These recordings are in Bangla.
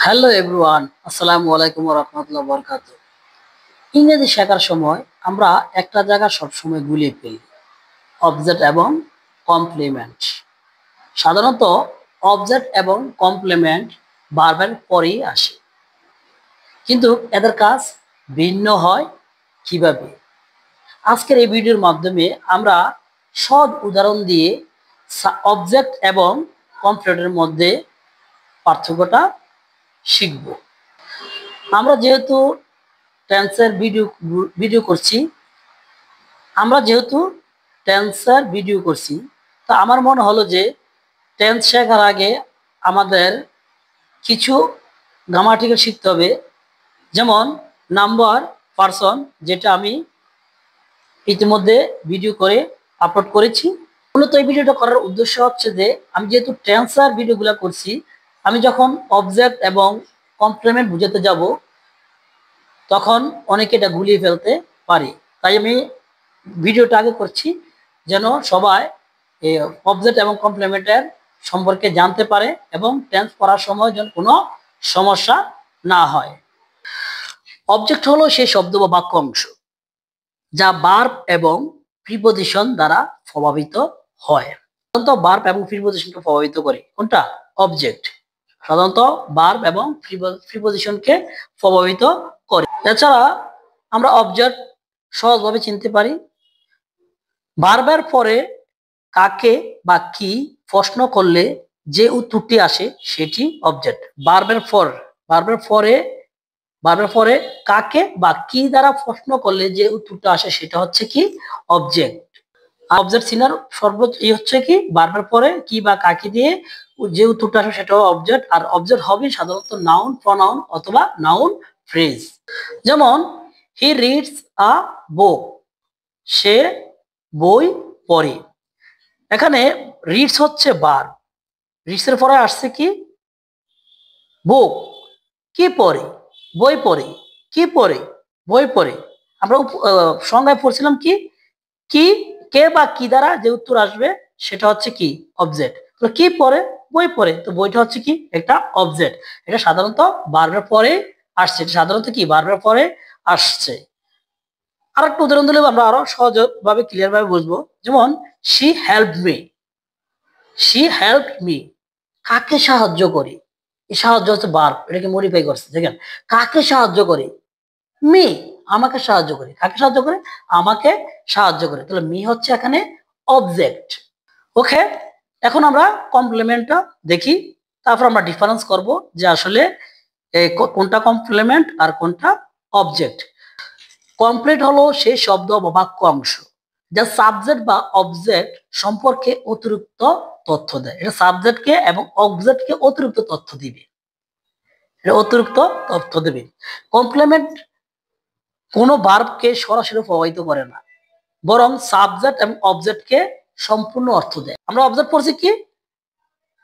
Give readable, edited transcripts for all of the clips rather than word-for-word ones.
হ্যালো এভরিওয়ান, আসসালামু আলাইকুম ওয়া রাহমাতুল্লাহি ওয়া বারাকাতুহু। ইংরেজি শেখার সময় আমরা একটা জায়গা সবসময় গুলিয়ে ফেলি, অবজেক্ট এবং কমপ্লিমেন্ট। সাধারণত অবজেক্ট এবং কমপ্লিমেন্ট ভার্বের পরেই আসে, কিন্তু এদের কাজ ভিন্ন হয় কিভাবে? আজকের এই ভিডিওর মাধ্যমে আমরা সহজ উদাহরণ দিয়ে অবজেক্ট এবং কমপ্লিমেন্টের মধ্যে পার্থক্যটা শিখব। আমরা যেহেতু টেন্সের ভিডিও করছি আমরা যেহেতু টেন্সের ভিডিও করছি তা আমার মনে হলো যে টেন্স শেখার আগে আমাদের কিছু গ্রামাটিক্যাল শিখতে হবে, যেমন নাম্বার, পারসন, যেটা আমি ইতিমধ্যে ভিডিও করে আপলোড করেছি। মূলত এই ভিডিওটা করার উদ্দেশ্য হচ্ছে যে আমি যেহেতু টেন্সের ভিডিওগুলো করছি, আমি যখন অবজেক্ট এবং কমপ্লিমেন্ট বুঝাতে যাব তখন অনেকে এটা গুলিয়ে ফেলতে পারে। তাই আমি ভিডিওটা আগে করছি যেন সবাই এই অবজেক্ট এবং কমপ্লিমেন্টের সম্পর্কে জানতে পারে এবং টেন্স পড়ার সময় যেন কোনো সমস্যা না হয়। অবজেক্ট হলো সেই শব্দ বা বাক্য অংশ যা ভার্ব এবং প্রিপজিশন দ্বারা প্রভাবিত হয়। সাধারণত ভার্ব এবং প্রিপজিশনকে প্রভাবিত করে কোনটা? অবজেক্ট। সাধারণত ভার্ব এবং প্রিপজিশনকে প্রভাবিত করে। এছাড়া আমরা অবজেক্ট সহজভাবে চিনতে পারি। ভার্বের পরে কাকে বা কি প্রশ্ন করলে যে উত্তরটি আসে সেটি অবজেক্ট। ভার্বের পরে কাকে বা কি দ্বারা প্রশ্ন করলে যে উত্তরটা আসে সেটা হচ্ছে কি? অবজেক্ট। অবজেক্ট চিনার সর্বোচ্চ হচ্ছে কি? ভার্বের পরে কি বা কাকে দিয়ে যে উত্তরটা আসে সেটা অবজেক্ট। আর অবজেক্ট হবে সাধারণত নাউন, প্রনাউন অথবা নাউন ফ্রেজ। যেমন হি রিডস আ বুক, সে বই পড়ে। এখানে রিডস হচ্ছে ভার্ব, রিডস এর পরে আসছে কি? বুক, কি পড়ে? বই পড়ে। কি পড়ে? বই পড়ে। আমরা সংজ্ঞায় পড়ছিলাম কি? কি, কে বা কি দ্বারা যে উত্তর আসবে সেটা হচ্ছে কি? অবজেক্ট। তো কি পড়ে? বই পড়ে। তো বইটা হচ্ছে কি? একটা অবজেক্ট। এটা সাধারণত ভার্বের পরে আসছে। এটা সাধারণত কি? ভার্বের পরে আসছে। আরেকটা উদাহরণ দিলে আমরা আরো সহজভাবে ক্লিয়ার ভাবে বুঝবো। যেমন she helped me, she helped me, কাকে সাহায্য করে? এই সাহায্য হচ্ছে ভার্ব, এটাকে মডিফাই করছে। দেখেন, কাকে সাহায্য করে? মি, আমাকে সাহায্য করে। কাকে সাহায্য করে? আমাকে সাহায্য করে। তাহলে মি হচ্ছে এখানে অবজেক্ট। ওকে, এখন আমরা কমপ্লিমেন্টটা দেখি, তারপর আমরা ডিফারেন্স করব যে আসলে কোনটা কমপ্লিমেন্ট আর কোনটা অবজেক্ট। কমপ্লিট হলো সেই শব্দ বা বাক্য অংশ যা সাবজেক্ট বা অবজেক্ট সম্পর্কে অতিরিক্ত তথ্য দেয়। এটা সাবজেক্টকে এবং অবজেক্টকে অতিরিক্ত তথ্য দিবে। এটা অতিরিক্ত তথ্য দেবে। কমপ্লিমেন্ট কোনো ভার্বকে সরাসরি প্রভাবিত করে না, বরং সাবজেক্ট এবং অবজেক্টকে সম্পূর্ণ অর্থ দেয়। আমরা অবজেক্ট পড়ছি কি?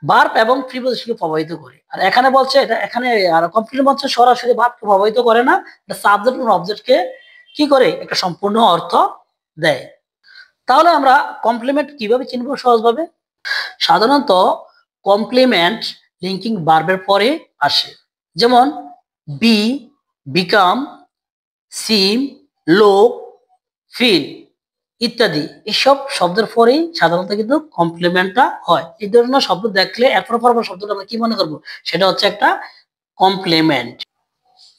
ভার্ব এবং প্রিপজিশনকে প্রভাবিত করে। আর এখানে বলছে এটা এখানে আর কমপ্লিমেন্ট বলছে সরাসরি ভার্বকে প্রভাবিত করে না, এটা সাবজেক্ট এবং অবজেক্টকে কি করে? একটা সম্পূর্ণ অর্থ দেয়। তাহলে আমরা কমপ্লিমেন্ট কিভাবে চিনবো সহজভাবে? সাধারণত কমপ্লিমেন্ট লিঙ্কিং ভার্বের পরে আসে। যেমন বি, বিকাম, সিম, লোক, ফিল ইত্যাদি এসব শব্দের পরেই সাধারণত কিন্তু কমপ্লিমেন্টটা হয়। এই ধরনের শব্দ দেখলে এরপর পর শব্দটা আমরা কি মনে করব? সেটা হচ্ছে একটা কমপ্লিমেন্ট।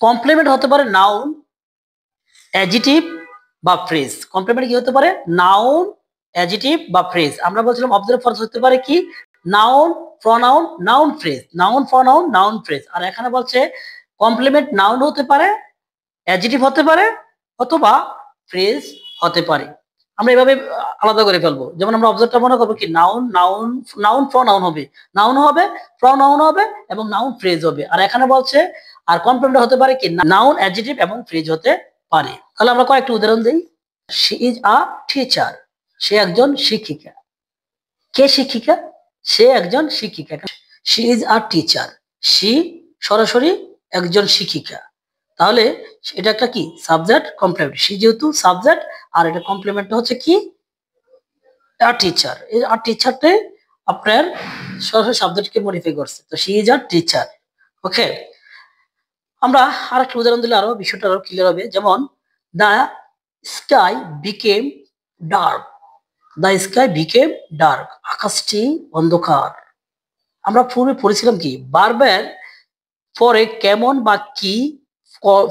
কমপ্লিমেন্ট হতে পারে নাউন, অ্যাডজেক্টিভ বা ফ্রেজ। কমপ্লিমেন্ট কি হতে পারে? নাউন, অ্যাডজেক্টিভ বা ফ্রেজ। আমরা বলছিলাম অবজেক্ট ফ্রেজ হতে পারে কি? Noun, pronoun, noun phrase. Noun, pronoun, noun phrase. আর এখানে বলছে কমপ্লিমেন্ট নাউন হতে পারে, অ্যাডজেক্টিভ হতে পারে অথবা ফ্রেজ হতে পারে। আমরা এভাবে আলাদা করে ফেলবো। যেমন আমরা অবজেক্টটা মনে করবো কি? নাউন, নাউন, নাউন প্রনাউন হবে, নাউন হবে, প্রনাউন হবে এবং নাউন ফ্রেজ হবে। আর এখানে বলছে আর কমপ্লিমেন্ট হতে পারে কি? নাউন, অ্যাডজেক্টিভ এবং ফ্রেজ হতে পারে। তাহলে আমরা কয়েকটা উদাহরণ দিই। শি ইজ আ টিচার, সে একজন শিক্ষিকা। কে শিক্ষিকা? সে একজন শিক্ষিকা। She is a teacher, she সরাসরি একজন শিক্ষিকা। তাহলে এটা একটা কি? Subject complement. সি যেহেতু সাবজেক্ট আর এটা কমপ্লিমেন্ট হচ্ছে কি? A teacher. এই আ টিচারটাই আপনার সরাসরি সাবজেক্টকে মডিফাই করছে। তো she is a teacher. Okay, আমরা আরেকটা উদাহরণ দিলে আরো বিষয়টা আরো ক্লিয়ার হবে। যেমন the sky became dark, the sky became dark, আকাশটি অন্ধকার। আমরা পূর্বে পড়েছিলাম কি ভার্বের পরে কেমন বা কি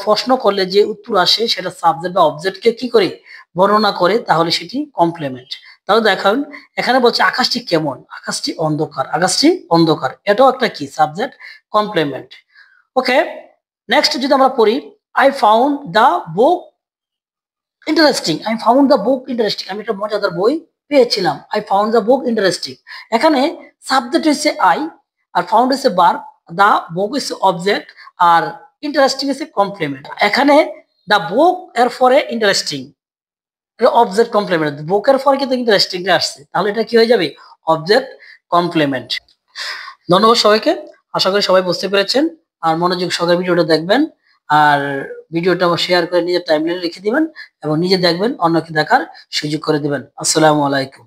প্রশ্ন করলে যে উত্তর আসে সেটা সাবজেক্ট বা অবজেক্টকে কি করে বর্ণনা করে, তাহলে সেটি কমপ্লিমেন্ট। তাহলে দেখুন এখানে বলছে আকাশটি কেমন, আকাশটি অন্ধকার, আকাশটি অন্ধকার, এটাও একটা কি সাবজেক্ট কমপ্লিমেন্ট। ওকে, নেক্সট যদি আমরা পড়ি, I found the book interesting, I found the book interesting, আমি একটা মজাদার বই পেয়েছিলাম। I found the book interesting, এখানে সাবজেক্ট হচ্ছে আই, আর ফাউন্ড হচ্ছে ভার্ব, দ্য বুক হচ্ছে অবজেক্ট, আর ইন্টারেস্টিং হচ্ছে কমপ্লিমেন্ট। এখানে দ্য বুক এর পরে ইন্টারেস্টিং, এটা অবজেক্ট কমপ্লিমেন্ট, বুকের পরে কিন্তু ইন্টারেস্টিং আসছে, তাহলে এটা কি হয়ে যাবে অবজেক্ট কমপ্লিমেন্ট। ধন্যবাদ সবাইকে, আশা করি সবাই বুঝতে পেরেছেন। আর মনোযোগ সহকারে ভিডিওটা দেখবেন, আর ভিডিওটা শেয়ার করে নিজের টাইমলাইনে রেখে দিবেন এবং নিজে দেখবেন, অন্যকে দেখার সুযোগ করে দিবেন। আসসালামু আলাইকুম।